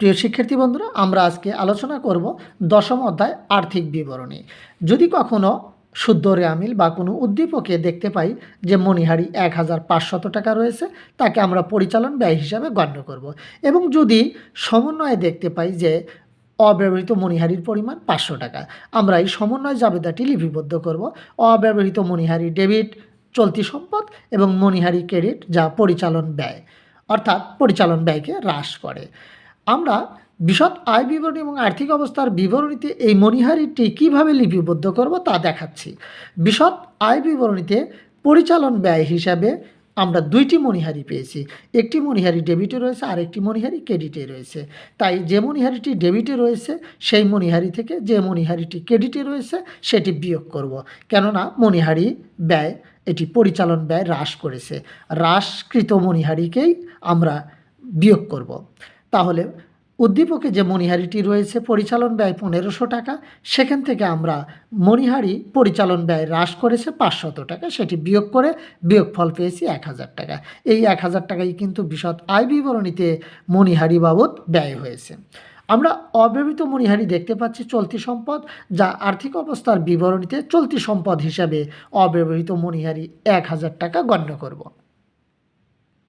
প্রিয় শিক্ষার্থী বন্ধুরা, আমরা আজকে আলোচনা করব দশম অধ্যায় আর্থিক বিবরণী। যদি কখনো শুদ্ধ রেয়ামিল বা কোনো উদ্দীপকে দেখতে পাই যে মণিহারি ১,৫০০ টাকা রয়েছে, তাকে আমরা পরিচালন ব্যয় হিসাবে গণ্য করব। এবং যদি সমন্বয়ে দেখতে পাই যে অব্যবহৃত মণিহারির পরিমাণ ৫০০ টাকা, আমরা এই সমন্বয় জাবেদাটি লিপিবদ্ধ করব। অব্যবহৃত মণিহারি ডেবিট চলতি সম্পদ এবং মণিহারি ক্রেডিট যা পরিচালন ব্যয়, অর্থাৎ পরিচালন ব্যয়কে হ্রাস করে। আমরা বিশদ আয় বিবরণী এবং আর্থিক অবস্থার বিবরণীতে এই মণিহারিটি কীভাবে লিপিবদ্ধ করব তা দেখাচ্ছি। বিশদ আয় বিবরণীতে পরিচালন ব্যয় হিসাবে আমরা দুইটি মণিহারি পেয়েছি, একটি মণিহারি ডেবিটে রয়েছে আর একটি মণিহারি ক্রেডিটে রয়েছে। তাই যে মণিহারিটি ডেবিটে রয়েছে সেই মণিহারি থেকে যে মণিহারিটি ক্রেডিটে রয়েছে সেটি বিয়োগ করব, কেননা মণিহারি ব্যয় এটি পরিচালন ব্যয় হ্রাস করেছে। হ্রাসকৃত মণিহারিকেই আমরা বিয়োগ করব। তাহলে উদ্দীপকে যে মণিহারিটি রয়েছে পরিচালন ব্যয় ১৫০০ টাকা, সেখান থেকে আমরা মণিহারি পরিচালন ব্যয় হ্রাস করেছে ৫০০ টাকা, সেটি বিয়োগ করে বিয়োগফল পেয়েছি ১,০০০ টাকা। এই ১,০০০ টাকাই কিন্তু বিশদ আয় বিবরণীতে মণিহারি বাবদ ব্যয় হয়েছে। আমরা অব্যবহৃত মণিহারি দেখতে পাচ্ছি চলতি সম্পদ, যা আর্থিক অবস্থার বিবরণীতে চলতি সম্পদ হিসাবে অব্যবহৃত মণিহারি ১,০০০ টাকা গণ্য করব।